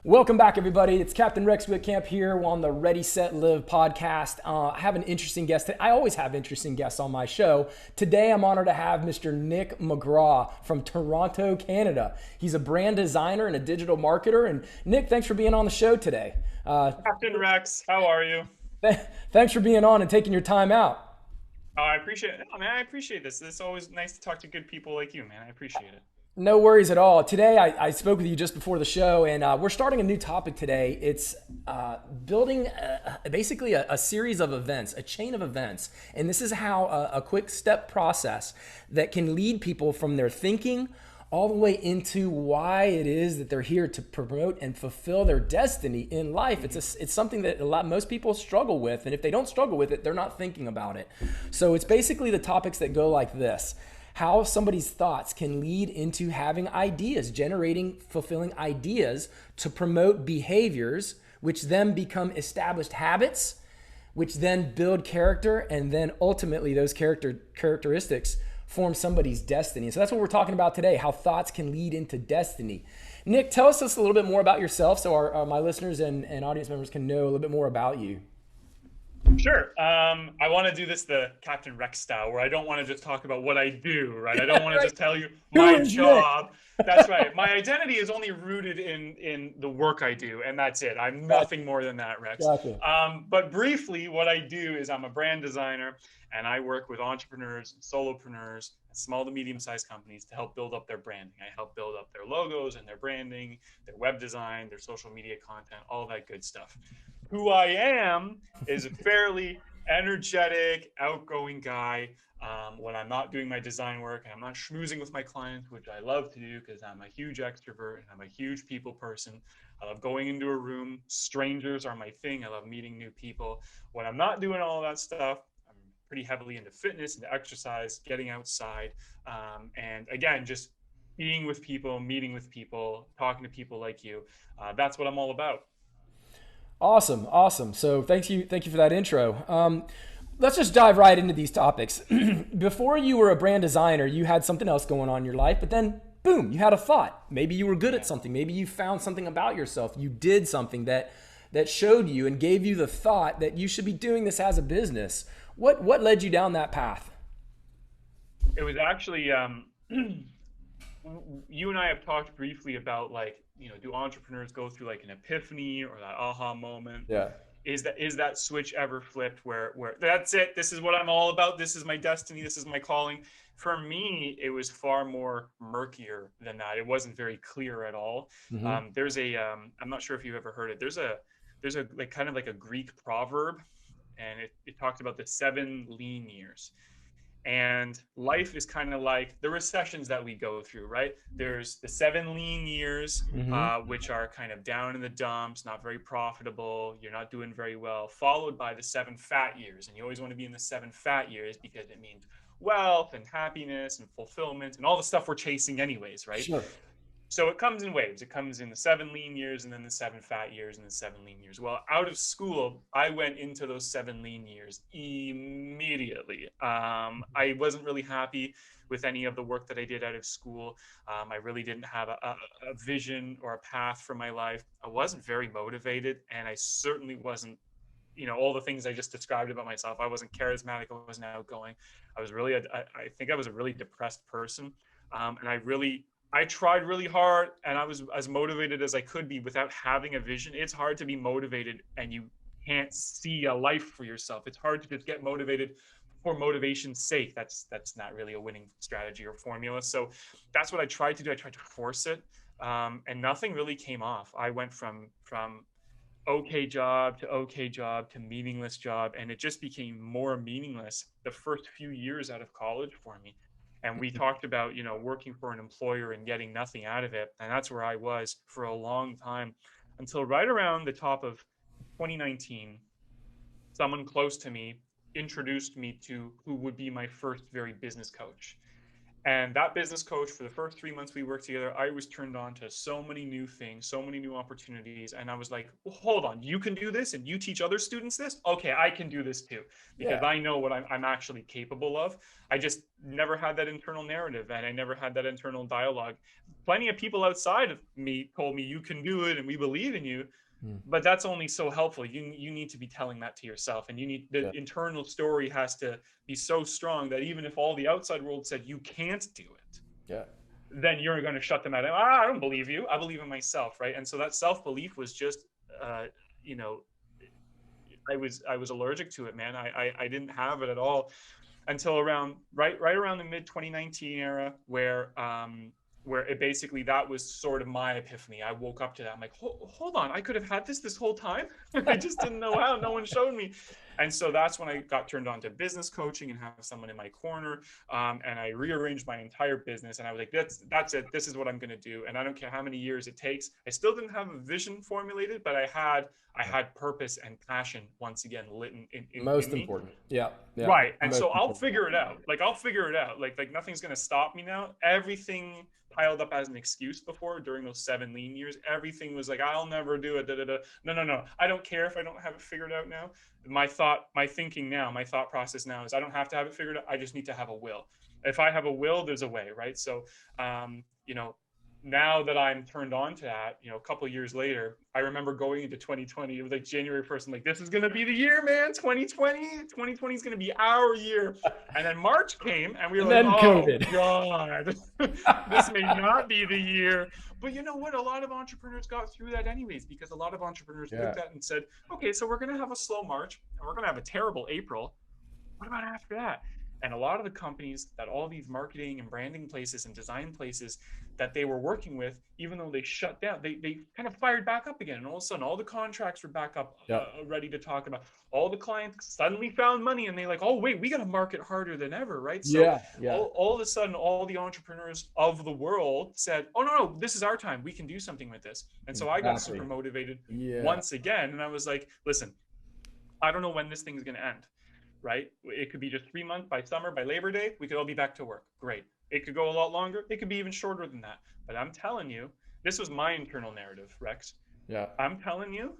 Welcome back, everybody. It's Captain Rex Witkamp here on the Ready, Set, Live podcast. I have an interesting guest. I always have interesting guests on my show. Today, I'm honored to have Mr. Nick McGraw from Toronto, Canada. He's a brand designer and a digital marketer. And Nick, thanks for being on the show today. Captain Rex, how are you? Thanks for being on and taking your time out. Oh, I appreciate it. Oh, man, I appreciate this. It's always nice to talk to good people like you, man. I appreciate it. No worries at all. Today, I spoke with you just before the show, and we're starting a new topic today. It's building basically a series of events, a chain of events. And this is how a quick step process that can lead people from their thinking all the way into why it is that they're here to promote and fulfill their destiny in life. It's something that most people struggle with. And if they don't struggle with it, they're not thinking about it. So it's basically the topics that go like this: how somebody's thoughts can lead into having ideas, generating fulfilling ideas to promote behaviors, which then become established habits, which then build character, and then ultimately those characteristics form somebody's destiny. So that's what we're talking about today, how thoughts can lead into destiny. Nick, tell us just a little bit more about yourself so my listeners and audience members can know a little bit more about you. Sure. I want to do this the Captain Rex style, where I don't want to just talk about what I do, right? I don't want to just tell you my job. That's right. My identity is only rooted in the work I do, and that's it. I'm nothing more than that, Rex. Gotcha. But briefly, what I do is I'm a brand designer, and I work with entrepreneurs and solopreneurs, small to medium-sized companies to help build up their branding. I help build up their logos and their branding, their web design, their social media content, all that good stuff. Who I am is a fairly energetic, outgoing guy. When I'm not doing my design work and I'm not schmoozing with my clients, which I love to do because I'm a huge extrovert and I'm a huge people person. I love going into a room. Strangers are my thing. I love meeting new people. When I'm not doing all that stuff, I'm pretty heavily into fitness, into exercise, getting outside. And again, just being with people, meeting with people, talking to people like you. That's what I'm all about. Awesome. So thank you for that intro. Let's just dive right into these topics. Before you were a brand designer, you had something else going on in your life, but then boom, you had a thought. Maybe you were good at something. Maybe you found something about yourself. You did something that showed you and gave you the thought that you should be doing this as a business. What led you down that path? It was actually you and I have talked briefly about, like, do entrepreneurs go through like an epiphany or that aha moment? Yeah. Is that switch ever flipped where that's it? This is what I'm all about. This is my destiny. This is my calling. For me, it was far more murkier than that. It wasn't very clear at all. Mm-hmm. There's a I'm not sure if you've ever heard it. There's a like kind of like a Greek proverb, and it talks about the 7 lean years. And life is kind of like the recessions that we go through, right? There's the 7 lean years, Mm-hmm. which are kind of down in the dumps, not very profitable. You're not doing very well, followed by the 7 fat years. And you always want to be in the 7 fat years because it means wealth and happiness and fulfillment and all the stuff we're chasing anyways, right? Sure. So it comes in waves. It comes in the 7 lean years and then the 7 fat years and the 7 lean years. Well, out of school, I went into those 7 lean years immediately. I wasn't really happy with any of the work that I did out of school. I really didn't have a vision or a path for my life. I wasn't very motivated, and I certainly wasn't, all the things I just described about myself. I wasn't charismatic. I wasn't outgoing. I was really, I think I was a really depressed person. And I tried really hard, and I was as motivated as I could be without having a vision. It's hard to be motivated and you can't see a life for yourself. It's hard to just get motivated for motivation's sake. That's not really a winning strategy or formula. So that's what I tried to do. I tried to force it, and nothing really came off. I went from okay job to meaningless job, and it just became more meaningless the first few years out of college for me. And we talked about, working for an employer and getting nothing out of it. And that's where I was for a long time, until right around the top of 2019. Someone close to me introduced me to who would be my first very business coach. And that business coach, for the first 3 months we worked together, I was turned on to so many new things, so many new opportunities. And I was like, well, hold on, you can do this and you teach other students this? Okay, I can do this too, because Yeah. I know what I'm actually capable of. I just never had that internal narrative, and I never had that internal dialogue. plenty of people outside of me told me you can do it and we believe in you. But that's only so helpful. You need to be telling that to yourself, and the internal story has to be so strong that even if all the outside world said you can't do it, then you're going to shut them out. I don't believe you. I believe in myself, right? And so that self-belief was just, you know, I was allergic to it, man. I didn't have it at all until right around the mid 2019 era, where it basically, that was sort of my epiphany. I woke up to that. I'm like, hold on, I could have had this whole time. I just didn't know how. No one showed me. And so that's when I got turned on to business coaching and have someone in my corner. And I rearranged my entire business. And I was like, that's it. This is what I'm going to do. And I don't care how many years it takes. I still didn't have a vision formulated, but I had purpose and passion once again lit in most me. important. Yeah. Right. And so I'll figure it out. I'll figure it out. Like nothing's going to stop me now. Everything piled up as an excuse before during those 7 lean years. Everything was like, I'll never do it. No. I don't care if I don't have it figured out now. My thought process now is I don't have to have it figured out. I just need to have a will. If I have a will, there's a way, right? So, you know, now that I'm turned on to that, you know, a couple of years later, I remember going into 2020, it was like January 1st. I'm like, this is going to be the year, man. 2020 is going to be our year. And then March came and we were like, COVID. God, this may not be the year. But you know what? A lot of entrepreneurs got through that anyways, because a lot of entrepreneurs looked at it and said, okay, so we're going to have a slow March and we're going to have a terrible April. What about after that? And a lot of the companies that all these marketing and branding places and design places that they were working with, even though they shut down, they kind of fired back up again. And all of a sudden, all the contracts were back up, ready to talk about. All the clients suddenly found money and they like, oh, wait, we got to market harder than ever, right? So all of a sudden, all the entrepreneurs of the world said, oh, no, this is our time. We can do something with this. And so I got super motivated once again. And I was like, listen, I don't know when this thing is going to end. Right? It could be just 3 months, by summer, by Labor Day, we could all be back to work. Great. It could go a lot longer. It could be even shorter than that. But I'm telling you, this was my internal narrative, Rex. Yeah. I'm telling you,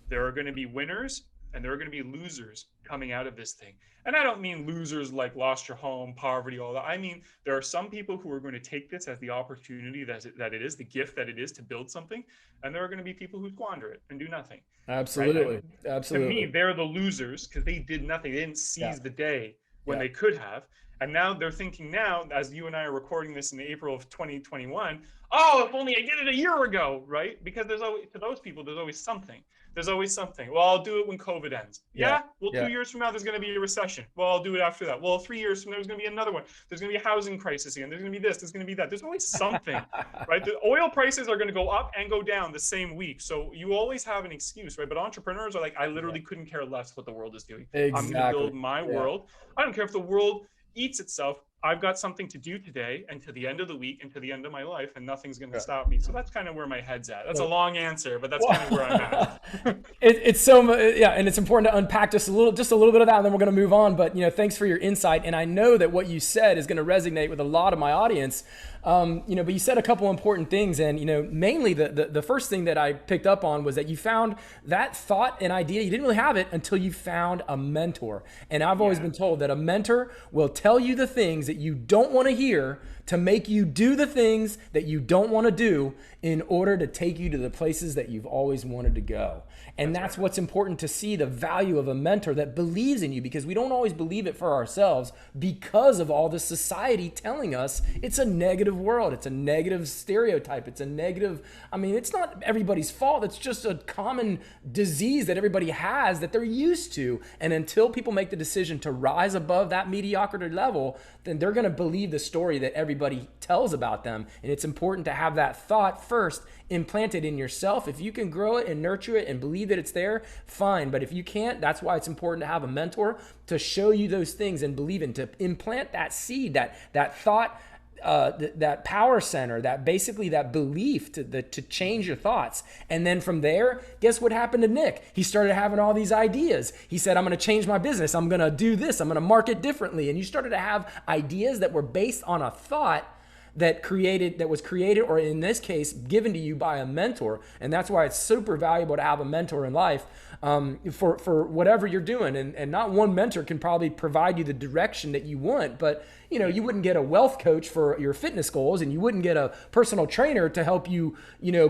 there are going to be winners and there are going to be losers coming out of this thing. And I don't mean losers like lost your home, poverty, all that. I mean, there are some people who are going to take this as the opportunity that it is, the gift that it is to build something. And there are going to be people who squander it and do nothing. Absolutely. Right? Absolutely. To me, they're the losers because they did nothing. They didn't seize the day when they could have. And now they're thinking now, as you and I are recording this in April of 2021, oh, if only I did it a year ago, right? Because there's always, to those people, there's always something. There's always something. Well, I'll do it when COVID ends. Well, 2 years from now, there's going to be a recession. Well, I'll do it after that. Well, 3 years from now, there's going to be another one. There's going to be a housing crisis again. There's going to be this. There's going to be that. There's always something, right? The oil prices are going to go up and go down the same week. So you always have an excuse, right? But entrepreneurs are like, I literally couldn't care less what the world is doing. Exactly. I'm going to build my world. I don't care if the world eats itself. I've got something to do today and to the end of the week and to the end of my life, and nothing's going to stop me. So that's kind of where my head's at. That's a long answer, but that's kind of where I'm at. It's so, and it's important to unpack just a little bit of that, and then we're going to move on. But, you know, thanks for your insight. And I know that what you said is going to resonate with a lot of my audience. But you said a couple important things, and, mainly the first thing that I picked up on was that you found that thought and idea, you didn't really have it until you found a mentor. And I've always been told that a mentor will tell you the things that you don't want to hear to make you do the things that you don't want to do in order to take you to the places that you've always wanted to go. And that's what's important, to see the value of a mentor that believes in you, because we don't always believe it for ourselves because of all the society telling us it's a negative world. It's a negative stereotype. It's a negative, it's not everybody's fault. It's just a common disease that everybody has that they're used to. And until people make the decision to rise above that mediocrity level, then they're going to believe the story that everybody tells about them. And it's important to have that thought first implanted in yourself. If you can grow it and nurture it and believe that it's there, fine. But if you can't, that's why it's important to have a mentor to show you those things and believe in, to implant that seed, that thought, that power center, that basically that belief to change your thoughts. And then from there, guess what happened to Nick? He started having all these ideas. He said, I'm going to change my business. I'm going to do this. I'm going to market differently. And you started to have ideas that were based on a thought that was created, or in this case given to you by a mentor. And that's why it's super valuable to have a mentor in life, for whatever you're doing. And not one mentor can probably provide you the direction that you want, but you wouldn't get a wealth coach for your fitness goals, and you wouldn't get a personal trainer to help you,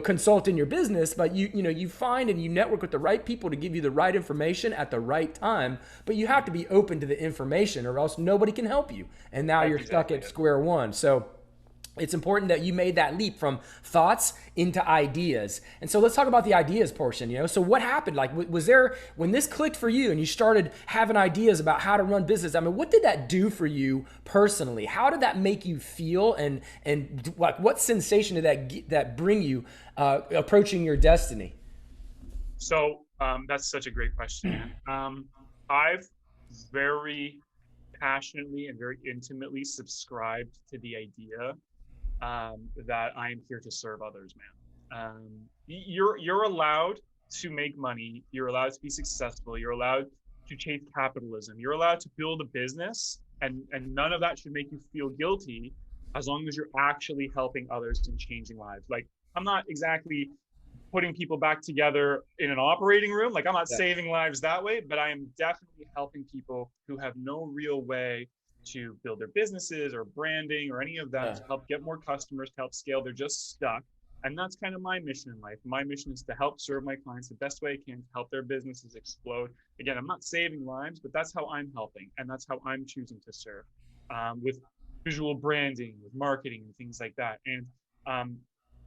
consult in your business. But you find and you network with the right people to give you the right information at the right time. But you have to be open to the information, or else nobody can help you. And now That's you're stuck exactly at it. square one. So it's important that you made that leap from thoughts into ideas. And so let's talk about the ideas portion. So what happened? Like, was there, when this clicked for you and you started having ideas about how to run business, I mean, what did that do for you personally? How did that make you feel? And like, what sensation did that bring you, approaching your destiny? So that's such a great question, man. I've very passionately and very intimately subscribed to the idea that I am here to serve others, man. You're allowed to make money. You're allowed to be successful. You're allowed to chase capitalism. You're allowed to build a business, and none of that should make you feel guilty, as long as you're actually helping others and changing lives. Like, I'm not exactly putting people back together in an operating room. Like, I'm not Yeah. saving lives that way, but I am definitely helping people who have no real way to build their businesses or branding or any of that, Yeah. to help get more customers, to help scale. They're just stuck. And that's kind of my mission in life. My mission is to help serve my clients the best way I can, to help their businesses explode. Again, I'm not saving lives, but that's how I'm helping. And that's how I'm choosing to serve, with visual branding, with marketing and things like that. And um,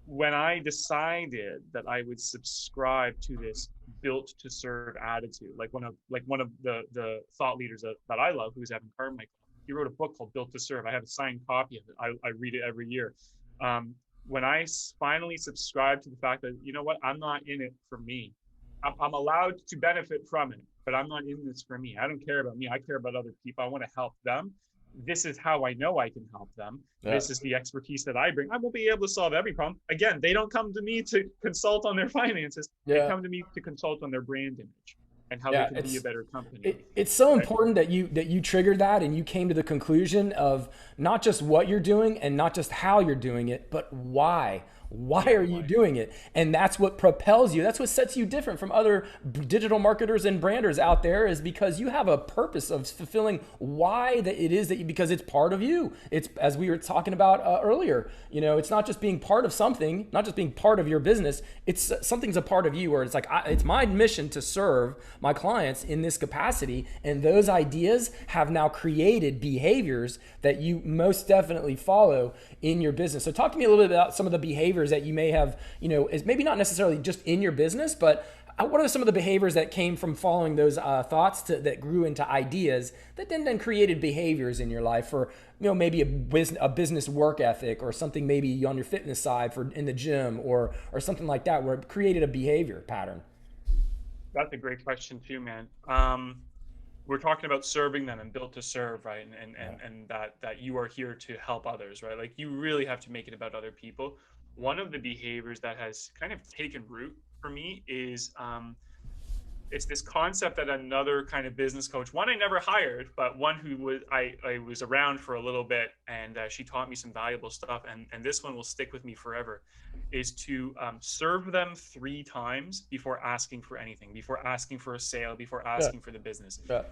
when I decided that I would subscribe to this built to serve attitude, like one of the thought leaders that I love, who's Evan Carmichael, he wrote a book called Built to Serve. I have a signed copy of it. I read it every year. When I finally subscribed to the fact that, you know what, I'm not in it for me. I'm allowed to benefit from it, but I'm not in this for me. I don't care about me. I care about other people. I want to help them. This is how I know I can help them. Yeah. This is the expertise that I bring. I won't be able to solve every problem. Again, they don't come to me to consult on their finances. They Yeah. come to me to consult on their brand image and how they Yeah. can be a better company. It's so Right? important that you triggered that and you came to the conclusion of not just what you're doing and not just how you're doing it, but why. Why Yeah, are you why? doing it? And that's what propels you. That's what sets you different from other digital marketers and branders out there, is because you have a purpose of fulfilling why that it is that you, because it's part of you. It's, as we were talking about earlier, it's not just being part of something, not just being part of your business. It's something's a part of you, where it's like, it's my mission to serve my clients in this capacity. And those ideas have now created behaviors that you most definitely follow in your business. So talk to me a little bit about some of the behaviors that you may have, is maybe not necessarily just in your business, but what are some of the behaviors that came from following those thoughts that grew into ideas that then created behaviors in your life for, maybe a business work ethic, or something maybe on your fitness side for in the gym, or something like that, where it created a behavior pattern? That's a great question too, man. We're talking about serving them and built to serve, right? And that you are here to help others, right? Like, you really have to make it about other people. One of the behaviors that has kind of taken root for me is, it's this concept that another kind of business coach, one I never hired, but one who I was around for a little bit, and she taught me some valuable stuff, and this one will stick with me forever, is to serve them 3 times before asking for anything, before asking for a sale, before Yeah. asking for the business. Yeah.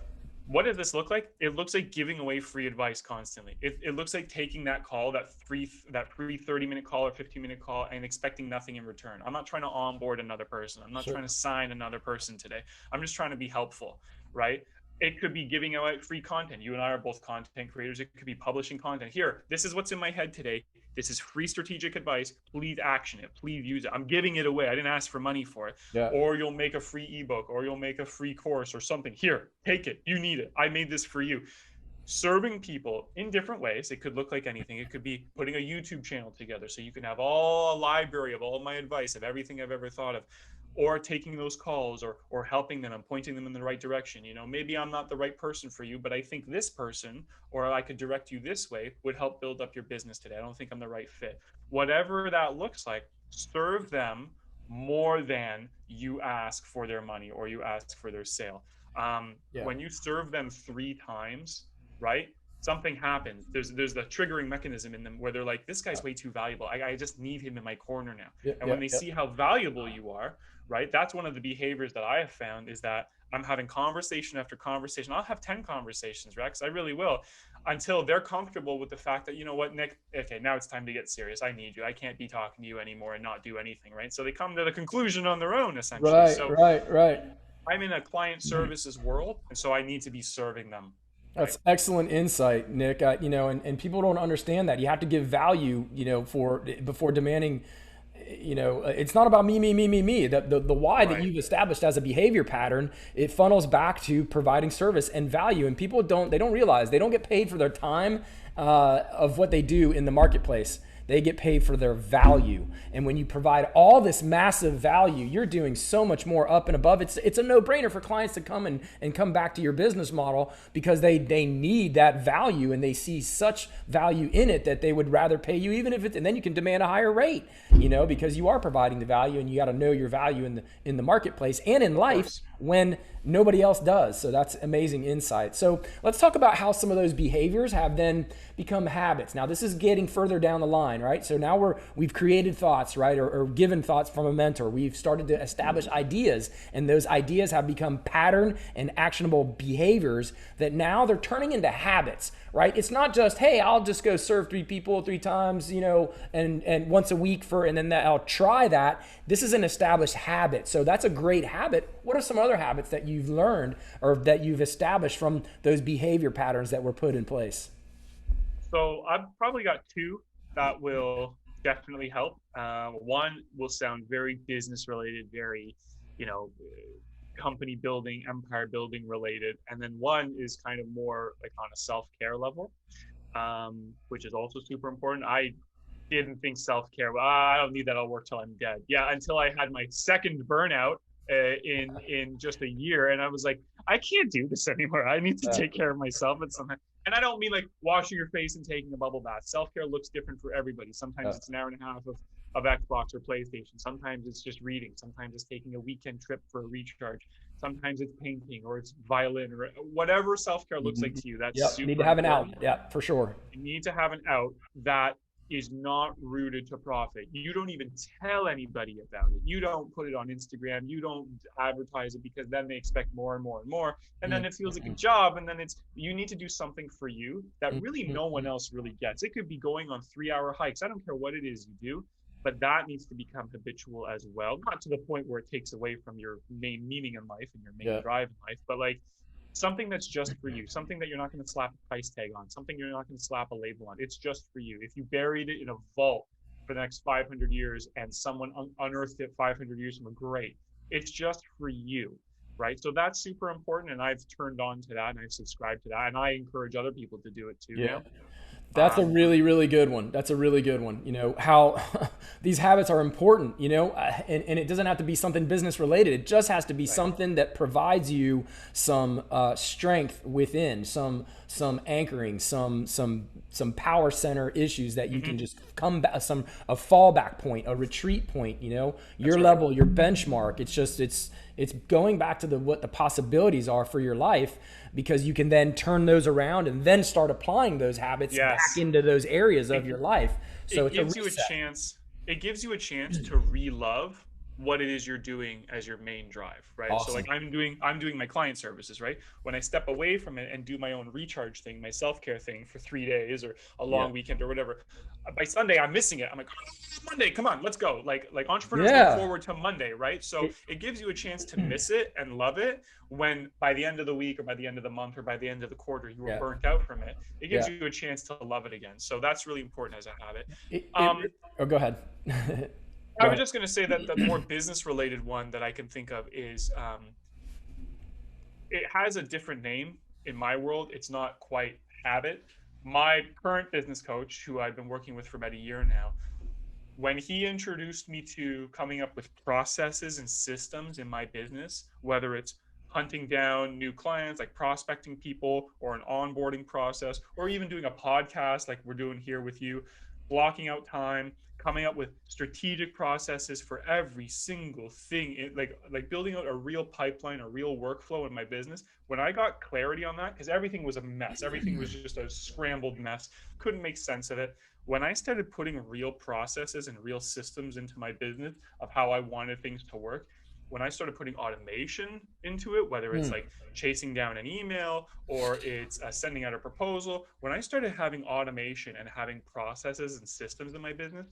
What does this look like? It looks like giving away free advice constantly. It looks like taking that call, that free 30-minute call or 15-minute call, and expecting nothing in return. I'm not trying to onboard another person. I'm not Sure. trying to sign another person today. I'm just trying to be helpful, right? It could be giving out free content. You and I are both content creators. It could be publishing content. Here, this is what's in my head today. This is free strategic advice. Please action it. Please use it. I'm giving it away. I didn't ask for money for it. Yeah. Or you'll make a free ebook, or you'll make a free course or something. Here, take it. You need it. I made this for you. Serving people in different ways. It could look like anything. It could be putting a YouTube channel together so you can have all a library of all my advice, of everything I've ever thought of, or taking those calls, or helping them and pointing them in the right direction. Maybe I'm not the right person for you, but I think this person, or I could direct you this way, would help build up your business today. I don't think I'm the right fit. Whatever that looks like, serve them more than you ask for their money or you ask for their sale. Yeah. When you serve them 3 times, right? something happens. There's the triggering mechanism in them where they're like, this guy's way too valuable. I just need him in my corner now. Yeah, And yeah, when they yeah. see how valuable you are, right? That's one of the behaviors that I have found is that I'm having conversation after conversation. I'll have 10 conversations, Rex. I really will, until they're comfortable with the fact that, you know what, Nick, okay, now it's time to get serious. I need you. I can't be talking to you anymore and not do anything, right? So they come to the conclusion on their own, essentially. Right, So right, right. I'm in a client services world, and so I need to be serving them, right? That's excellent insight, Nick. And people don't understand that you have to give value, for before demanding. It's not about me, me, me, me, me. The why that Right. you've established as a behavior pattern, it funnels back to providing service and value. And people don't realize they don't get paid for their time of what they do in the marketplace. They get paid for their value. And when you provide all this massive value, you're doing so much more up and above. It's a no-brainer for clients to come and come back to your business model because they need that value and they see such value in it that they would rather pay you even if it's, and then you can demand a higher rate, because you are providing the value and you got to know your value in the marketplace and in Of life course. when nobody else does. So that's amazing insight. So let's talk about how some of those behaviors have then become habits. Now this is getting further down the line, right? So now we've created thoughts, right? Or given thoughts from a mentor. We've started to establish ideas, and those ideas have become pattern and actionable behaviors that now they're turning into habits, right? It's not just, hey, I'll just go serve 3 people 3 times, and once a week and then I'll try that. This is an established habit. So that's a great habit. What are some other habits that you've learned or that you've established from those behavior patterns that were put in place? So I've probably got two that will definitely help. One will sound very business related, very, you know, company building, empire building related, and then one is kind of more like on a self care level, which is also super important. I didn't think self care. Well, I don't need that. I'll work till I'm dead. Yeah, until I had my second burnout in just a year, and I was like, I can't do this anymore. I need to Yeah. take care of myself at some. And I don't mean like washing your face and taking a bubble bath. Self care looks different for everybody. Sometimes Yeah. it's an hour and a half of Xbox or PlayStation. Sometimes it's just reading. Sometimes it's taking a weekend trip for a recharge. Sometimes it's painting or it's violin or whatever self care looks like to you. That's Yep. Need to super have an out. important. Yeah, for sure. You need to have an out that is not rooted to profit. You don't even tell anybody about it. You don't put it on Instagram. You don't advertise it because then they expect more and more and more. And then it feels like a Mhm. job. And then you need to do something for you that really no one Mhm. else really gets. It could be going on 3-hour hikes. I don't care what it is you do, but that needs to become habitual as well. Not to the point where it takes away from your main meaning in life and your main Yeah. drive in life, but like something that's just for you, something that you're not going to slap a price tag on, something you're not going to slap a label on. It's just for you. If you buried it in a vault for the next 500 years and someone unearthed it 500 years from, great. It's just for you, right? So that's super important. And I've turned on to that and I've subscribed to that. And I encourage other people to do it too Yeah. now. That's a Um, really, really good one. That's a really good one. How these habits are important, and it doesn't have to be something business related. It just has to be right. something that provides you some strength within, some anchoring, some power center issues that you can Hmm. just come back, a fallback point, a retreat point, your That's right. level, your benchmark. It's going back to what the possibilities are for your life, because you can then turn those around and then start applying those habits back Yes. into those areas of It, your life. So it it's a gives you a reset. chance it gives you a chance to re-love what it is you're doing as your main drive, right? So like Awesome. I'm doing my client services, right? When I step away from it and do my own recharge thing, my self-care thing for 3 days or a Yeah. long weekend or whatever, by Sunday I'm missing it. I'm like, oh, Monday, come on, let's go. Like entrepreneurs look Yeah. forward to Monday, right? So It- it gives you a chance to miss it and love it when by the end of the week or by the end of the month or by the end of the quarter you were yeah. burnt out from it. It gives Yeah. you a chance to love it again. So that's really important as a habit. It, Um, oh, go ahead. I Go was ahead. just going to say that the more business related one that I can think of is it has a different name in my world. It's not quite habit. My current business coach, who I've been working with for about a year now, when he introduced me to coming up with processes and systems in my business, whether it's hunting down new clients, like prospecting people, or an onboarding process, or even doing a podcast like we're doing here with you, blocking out time, coming up with strategic processes for every single thing, like building out a real pipeline, a real workflow in my business. When I got clarity on that, because everything was a mess, everything was just a scrambled mess, couldn't make sense of it. When I started putting real processes and real systems into my business of how I wanted things to work, when I started putting automation into it, whether it's Mm. like chasing down an email or it's sending out a proposal, when I started having automation and having processes and systems in my business,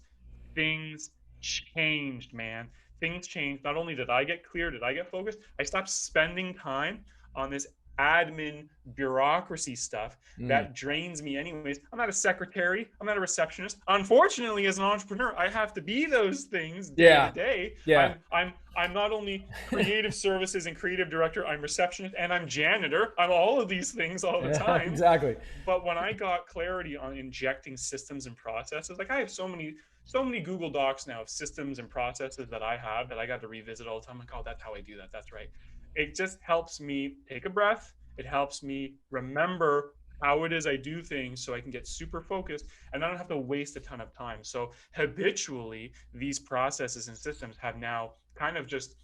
things changed, man. Things changed. Not only did I get clear, did I get focused, I stopped spending time on this admin bureaucracy stuff Mm. that drains me anyways. I'm not a secretary, I'm not a receptionist. Unfortunately, as an entrepreneur, I have to be those things day to Yeah. day. Yeah. I'm not only creative services and creative director, I'm receptionist and I'm janitor. I'm all of these things all the Yeah. time. Exactly. But when I got clarity on injecting systems and processes, like I have so many Google Docs now of systems and processes that I have that I got to revisit all the time. Like, oh, that's how I do that. That's right. It just helps me take a breath. It helps me remember how it is I do things so I can get super focused and I don't have to waste a ton of time. So habitually, these processes and systems have now kind of just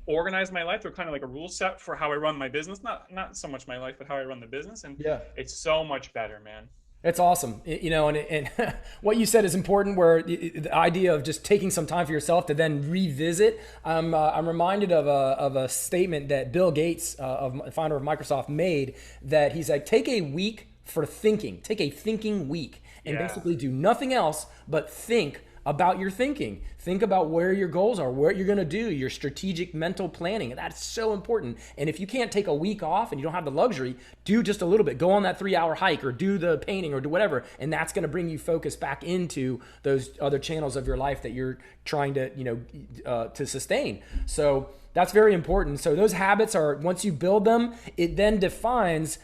organized my life. They're kind of like a rule set for how I run my business. Not so much my life, but how I run the business. And Yeah. it's so much better, man. It's awesome, you know, and what you said is important. Where the idea of just taking some time for yourself to then revisit. I'm reminded of a statement that Bill Gates, founder of Microsoft, made. That he's like, take a week for thinking. Take a thinking week, and Yeah. basically do nothing else but think about your thinking. Think about where your goals are, what you're going to do, your strategic mental planning. That's so important. And if you can't take a week off and you don't have the luxury, do just a little bit. Go on that 3-hour hike or do the painting or do whatever. And that's going to bring you focus back into those other channels of your life that you're trying to, to sustain. So that's very important. So those habits are, once you build them, it then defines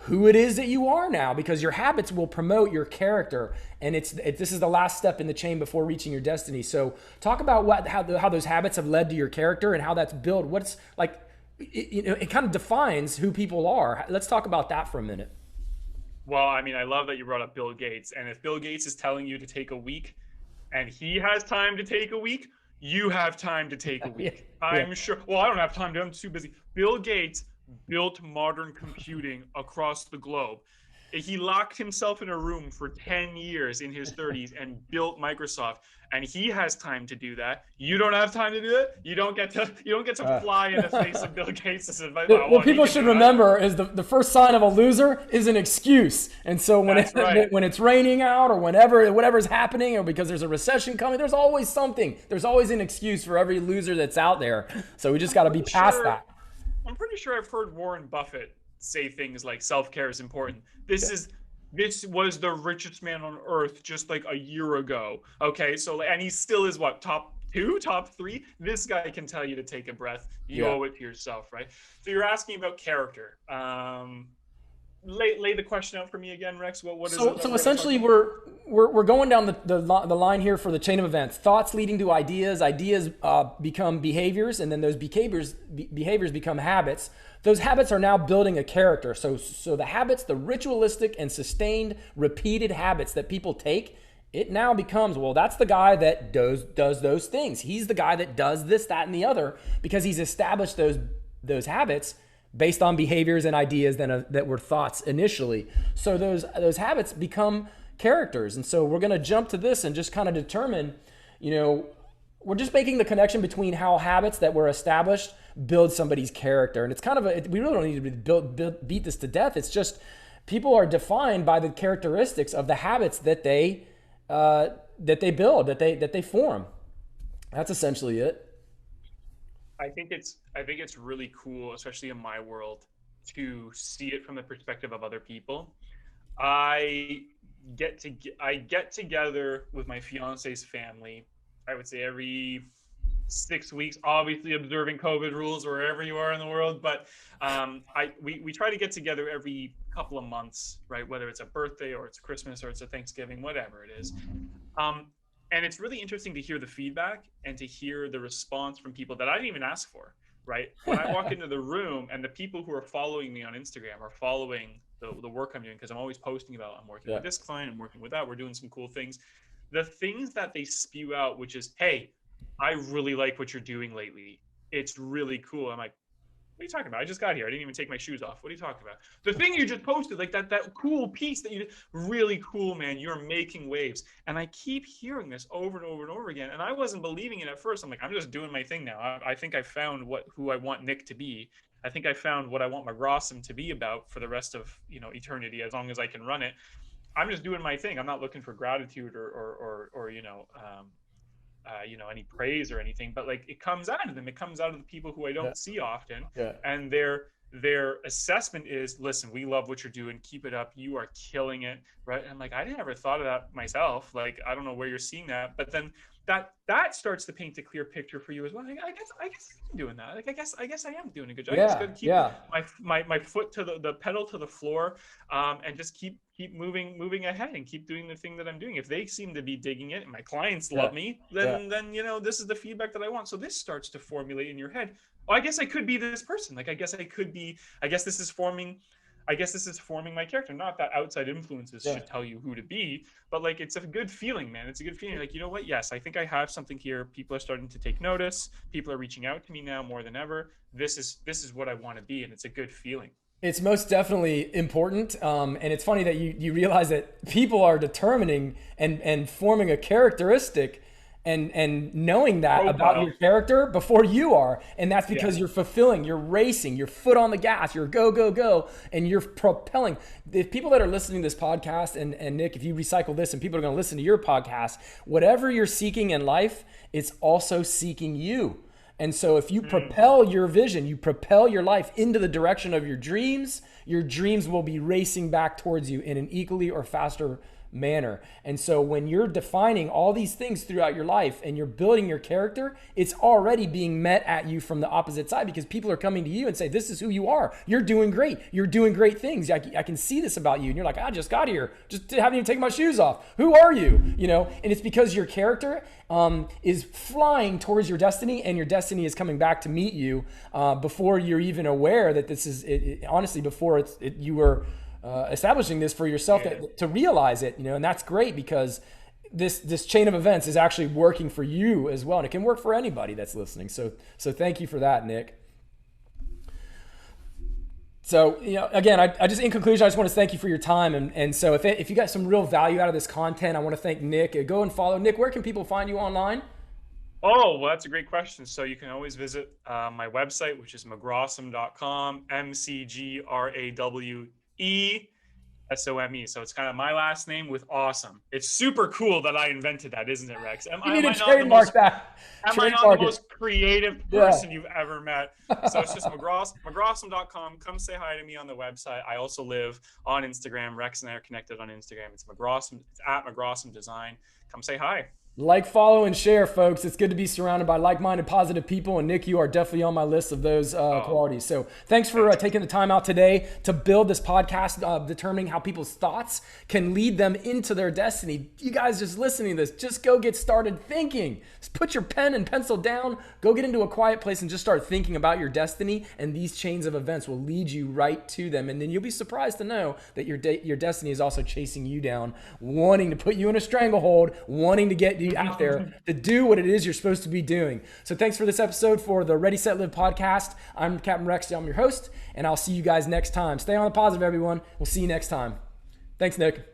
who it is that you are now, because your habits will promote your character, and this is the last step in the chain before reaching your destiny. So talk about how those habits have led to your character and how that's built. What's like, it kind of defines who people are. Let's talk about that for a minute. Well, I mean, I love that you brought up Bill Gates. And if Bill Gates is telling you to take a week and he has time to take a week, you have time to take a Yeah, week. yeah, I'm sure. Well, I don't have time to, I'm too busy. Bill Gates built modern computing across the globe. He locked himself in a room for 10 years in his 30s and built Microsoft. And he has time to do that. You don't have time to do it. You don't get to fly in the face of Bill Gates and say, oh, what well, he people can should do it. I don't. remember is the first sign of a loser is an excuse. And so That's right. when it's raining out or whatever's happening, or because there's a recession coming, there's always something. There's always an excuse for every loser that's out there. So we just got to be past that. I'm pretty sure I've heard Warren Buffett say things like self-care is important. This was the richest man on earth just like a year ago. Okay, so and he still is what, top 2, top 3? This guy can tell you to take a breath. You Yeah. owe it to yourself, right? So you're asking about character. Lay the question out for me again, Rex. What is it? So, that so we're gonna talk essentially, about? we're going down the line here for the chain of events. Thoughts leading to ideas. Ideas become behaviors, and then those behaviors become habits. Those habits are now building a character. So the habits, the ritualistic and sustained, repeated habits that people take, it now becomes, well, that's the guy that does those things. He's the guy that does this, that, and the other, because he's established those habits based on behaviors and ideas that were thoughts initially. So those habits become characters. And so we're going to jump to this and just kind of determine, we're just making the connection between how habits that were established build somebody's character. And it's kind of we really don't need to beat this to death. It's just people are defined by the characteristics of the habits that they build, that they form. That's essentially it. I think it's really cool, especially in my world, to see it from the perspective of other people. I I get together with my fiance's family. I would say every 6 weeks, obviously observing COVID rules wherever you are in the world. But we try to get together every couple of months, right? Whether it's a birthday or it's Christmas or it's a Thanksgiving, whatever it is. Um, and it's really interesting to hear the feedback and to hear the response from people that I didn't even ask for, right? When I walk into the room and the people who are following me on Instagram are following the work I'm doing, because I'm always posting about I'm working Yeah. with this client, I'm working with that, we're doing some cool things. the things that they spew out, which is, hey, I really like what you're doing lately. It's really cool. I'm like, what are you talking about? I just got here. I didn't even take my shoes off. What are you talking about? The thing you just posted, like that cool piece that you did, really cool, man. You're making waves. And I keep hearing this over and over and over again. And I wasn't believing it at first. I'm like, I'm just doing my thing now. I think I found who I want Nick to be. I think I found what I want McGraw to be about for the rest of, eternity, as long as I can run it. I'm just doing my thing. I'm not looking for gratitude or any praise or anything, but like it comes out of them. It comes out of the people who I don't see often. Yeah. And their assessment is, listen, we love what you're doing. Keep it up. You are killing it. Right. And I'm like, I never thought of that myself. Like, I don't know where you're seeing that, but then that starts to paint a clear picture for you as well. I guess I'm doing that. Like, I guess I am doing a good job. Yeah, I just got to keep my foot to the pedal to the floor, and just keep moving ahead and keep doing the thing that I'm doing. If they seem to be digging it and my clients love me, then this is the feedback that I want. So this starts to formulate in your head. Oh, I guess I could be this person. Like, I guess this is forming my character. Not that outside influences should tell you who to be, but like, it's a good feeling, man. It's a good feeling. Like, you know what? Yes, I think I have something here. People are starting to take notice. People are reaching out to me now more than ever. This is what I want to be. And it's a good feeling. It's most definitely important. And it's funny that you realize that people are determining and forming a characteristic and knowing that about your character before you are. And that's because you're fulfilling, you're racing, your foot on the gas, you're go, and you're propelling. The people that are listening to this podcast, and Nick, if you recycle this and people are going to listen to your podcast, whatever you're seeking in life, it's also seeking you. And so if you propel your vision, you propel your life into the direction of your dreams will be racing back towards you in an equally or faster manner. And so when you're defining all these things throughout your life and you're building your character, it's already being met at you from the opposite side, because people are coming to you and say, this is who you are. You're doing great. You're doing great things. I can see this about you. And you're like, I just got here. Just haven't even taken my shoes off. Who are you? And it's because your character is flying towards your destiny, and your destiny is coming back to meet you before you're even aware that this is honestly, before you were establishing this for yourself to realize it, and that's great, because this chain of events is actually working for you as well, and it can work for anybody that's listening. So thank you for that, Nick. So, again, I just, in conclusion, I just want to thank you for your time. And so if you got some real value out of this content, I want to thank Nick. Go and follow Nick. Where can people find you online? Oh, well, that's a great question. So you can always visit my website, which is McGrawsome.com, McGrawesome. So it's kind of my last name with awesome. It's super cool that I invented that, isn't it, Rex? You need to trademark that. Am I not the most creative person you've ever met? So it's just McGrawsome.com. Come say hi to me on the website. I also live on Instagram. Rex and I are connected on Instagram. It's McGrawsome. It's at McGrawsome Design. Come say hi. Like, follow, and share, folks. It's good to be surrounded by like-minded, positive people. And Nick, you are definitely on my list of those qualities. So thanks for taking the time out today to build this podcast, determining how people's thoughts can lead them into their destiny. You guys just listening to this, just go get started thinking. Just put your pen and pencil down, go get into a quiet place and just start thinking about your destiny. And these chains of events will lead you right to them. And then you'll be surprised to know that your destiny is also chasing you down, wanting to put you in a stranglehold, wanting to get you out there to do what it is you're supposed to be doing. So thanks for this episode for the Ready, Set, Live podcast. I'm Captain Rex. I'm your host, and I'll see you guys next time. Stay on the positive, everyone. We'll see you next time. Thanks, Nick.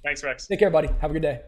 Thanks, Rex. Take care, buddy. Have a good day.